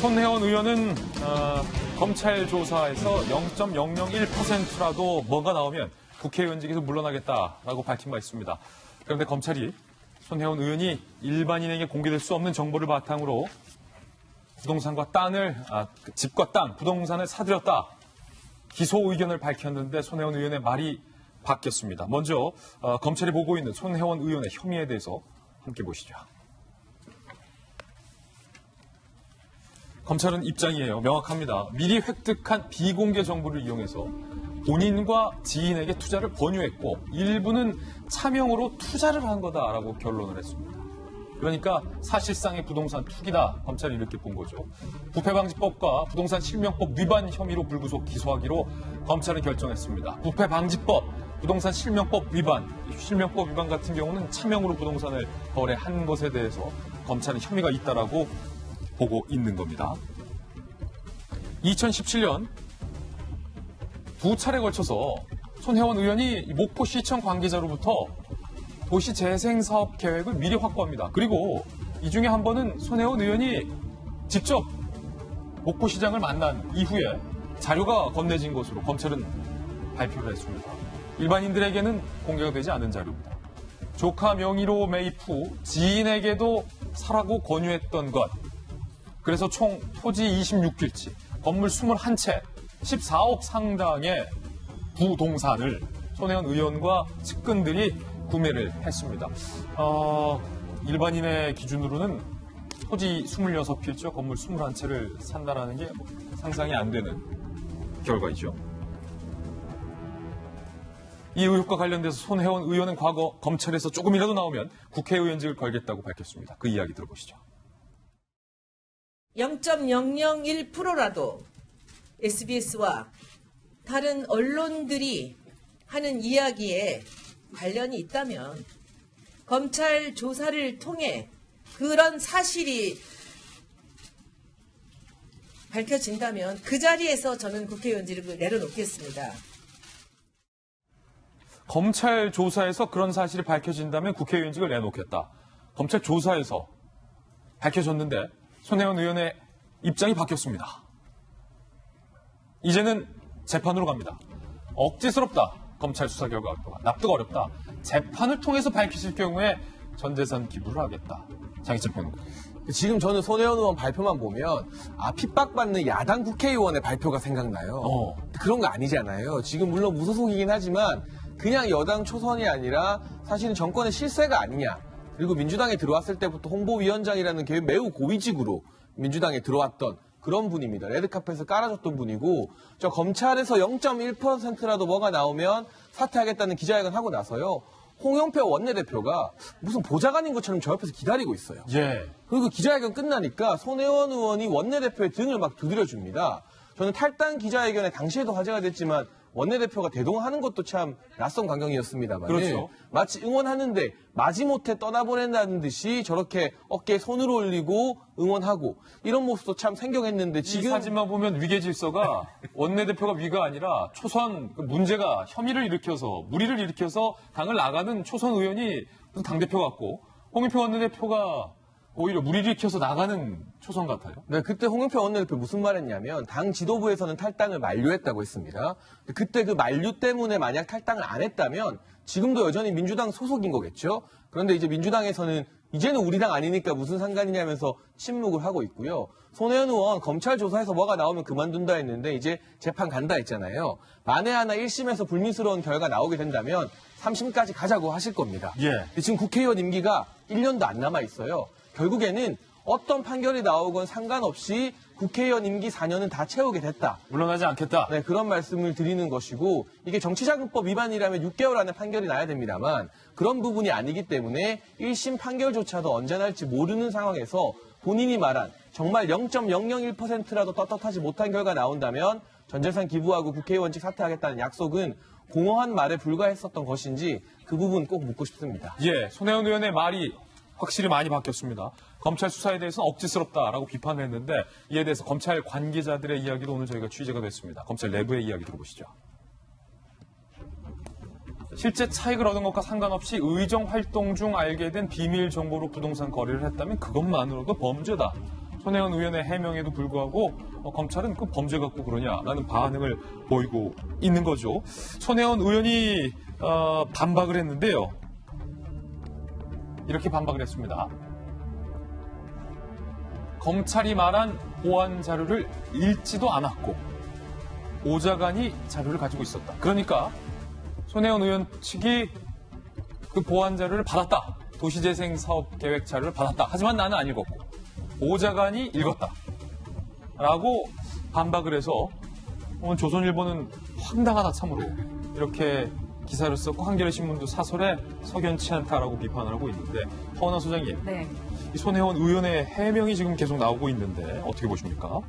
손혜원 의원은 검찰 조사에서 0.001%라도 뭔가 나오면 국회의원직에서 물러나겠다라고 밝힌 바 있습니다. 그런데 검찰이 손혜원 의원이 일반인에게 공개될 수 없는 정보를 바탕으로 집과 땅, 부동산을 사들였다. 기소 의견을 밝혔는데 손혜원 의원의 말이 바뀌었습니다. 먼저 검찰이 보고 있는 손혜원 의원의 혐의에 대해서 함께 보시죠. 검찰은 입장이에요. 명확합니다. 미리 획득한 비공개 정보를 이용해서 본인과 지인에게 투자를 권유했고 일부는 차명으로 투자를 한 거다라고 결론을 했습니다. 그러니까 사실상의 부동산 투기다. 검찰이 이렇게 본 거죠. 부패방지법과 부동산 실명법 위반 혐의로 불구속 기소하기로 검찰은 결정했습니다. 부패방지법, 부동산 실명법 위반, 실명법 위반 같은 경우는 차명으로 부동산을 거래한 것에 대해서 검찰은 혐의가 있다라고 보고 있는 겁니다. 2017년 두 차례 걸쳐서 손혜원 의원이 목포시청 관계자로부터 도시재생사업 계획을 미리 확보합니다. 그리고 이 중에 한 번은 손혜원 의원이 직접 목포시장을 만난 이후에 자료가 건네진 것으로 검찰은 발표를 했습니다. 일반인들에게는 공개가 되지 않은 자료입니다. 조카 명의로 매입 후 지인에게도 사라고 권유했던 것. 그래서 총 토지 26필지, 건물 21채, 14억 상당의 부동산을 손혜원 의원과 측근들이 구매를 했습니다. 일반인의 기준으로는 토지 26필지와 건물 21채를 산다라는 게 상상이 안 되는 결과이죠. 이 의혹과 관련돼서 손혜원 의원은 과거 검찰에서 조금이라도 나오면 국회의원직을 걸겠다고 밝혔습니다. 그 이야기 들어보시죠. 0.001%라도 SBS와 다른 언론들이 하는 이야기에 관련이 있다면 검찰 조사를 통해 그런 사실이 밝혀진다면 그 자리에서 저는 국회의원직을 내려놓겠습니다. 검찰 조사에서 그런 사실이 밝혀진다면 국회의원직을 내놓겠다. 검찰 조사에서 밝혀졌는데 손혜원 의원의 입장이 바뀌었습니다. 이제는 재판으로 갑니다. 억지스럽다. 검찰 수사 결과가 납득 어렵다. 재판을 통해서 밝히실 경우에 전 재산 기부를 하겠다. 장희찬 평론가. 지금 저는 손혜원 의원 발표만 보면 핍박받는 야당 국회의원의 발표가 생각나요. 그런 거 아니잖아요. 지금 물론 무소속이긴 하지만 그냥 여당 초선이 아니라 사실은 정권의 실세가 아니냐. 그리고 민주당에 들어왔을 때부터 홍보위원장이라는 게 매우 고위직으로 민주당에 들어왔던 그런 분입니다. 레드카펫을 깔아줬던 분이고 저 검찰에서 0.1%라도 뭐가 나오면 사퇴하겠다는 기자회견 하고 나서요. 홍영표 원내대표가 무슨 보좌관인 것처럼 저 옆에서 기다리고 있어요. 예. 그리고 기자회견 끝나니까 손혜원 의원이 원내대표의 등을 막 두드려줍니다. 저는 탈당 기자회견에 당시에도 화제가 됐지만 원내대표가 대동하는 것도 참 낯선 광경이었습니다만. 그렇죠. 마치 응원하는데 마지못해 떠나보낸다는 듯이 저렇게 어깨에 손을 올리고 응원하고 이런 모습도 참 생경했는데 지금. 이 사진만 보면 위계질서가 원내대표가 위가 아니라 초선 문제가 혐의를 일으켜서 무리를 일으켜서 당을 나가는 초선 의원이 무슨 당대표 같고 홍영표 원내대표가 오히려 무리를 일으켜서 나가는 초선 같아요. 네, 그때 홍영표 원내대표 무슨 말 했냐면 당 지도부에서는 탈당을 만료했다고 했습니다. 그때 그 만료 때문에 만약 탈당을 안 했다면 지금도 여전히 민주당 소속인 거겠죠. 그런데 이제 민주당에서는 이제는 우리 당 아니니까 무슨 상관이냐면서 침묵을 하고 있고요. 손혜원 의원 검찰 조사에서 뭐가 나오면 그만둔다 했는데 이제 재판 간다 했잖아요. 만에 하나 1심에서 불미스러운 결과 나오게 된다면 3심까지 가자고 하실 겁니다. 예. 지금 국회의원 임기가 1년도 안 남아 있어요. 결국에는 어떤 판결이 나오건 상관없이 국회의원 임기 4년은 다 채우게 됐다. 물러나지 않겠다. 네, 그런 말씀을 드리는 것이고 이게 정치자금법 위반이라면 6개월 안에 판결이 나야 됩니다만 그런 부분이 아니기 때문에 1심 판결조차도 언제 날지 모르는 상황에서 본인이 말한 정말 0.001%라도 떳떳하지 못한 결과 나온다면 전재산 기부하고 국회의원직 사퇴하겠다는 약속은 공허한 말에 불과했었던 것인지 그 부분 꼭 묻고 싶습니다. 예, 손혜원 의원의 말이 확실히 많이 바뀌었습니다. 검찰 수사에 대해서는 억지스럽다라고 비판을 했는데 이에 대해서 검찰 관계자들의 이야기도 오늘 저희가 취재가 됐습니다. 검찰 내부의 이야기 들어보시죠. 실제 차익을 얻은 것과 상관없이 의정 활동 중 알게 된 비밀 정보로 부동산 거래를 했다면 그것만으로도 범죄다. 손혜원 의원의 해명에도 불구하고 검찰은 그 범죄 갖고 그러냐라는 반응을 보이고 있는 거죠. 손혜원 의원이 반박을 했는데요. 이렇게 반박을 했습니다. 검찰이 말한 보안 자료를 읽지도 않았고 보좌관이 자료를 가지고 있었다. 그러니까 손혜원 의원 측이 그 보안 자료를 받았다. 도시재생 사업 계획 자료를 받았다. 하지만 나는 안 읽었고 보좌관이 읽었다. 라고 반박을 해서 오늘 조선일보는 황당하다 참으로 이렇게 기사를 썼고 한겨레신문도 사설에 석연치 않다라고 비판을 하고 있는데 허은하 소장님, 네. 이 손혜원 의원의 해명이 지금 계속 나오고 있는데 어떻게 보십니까?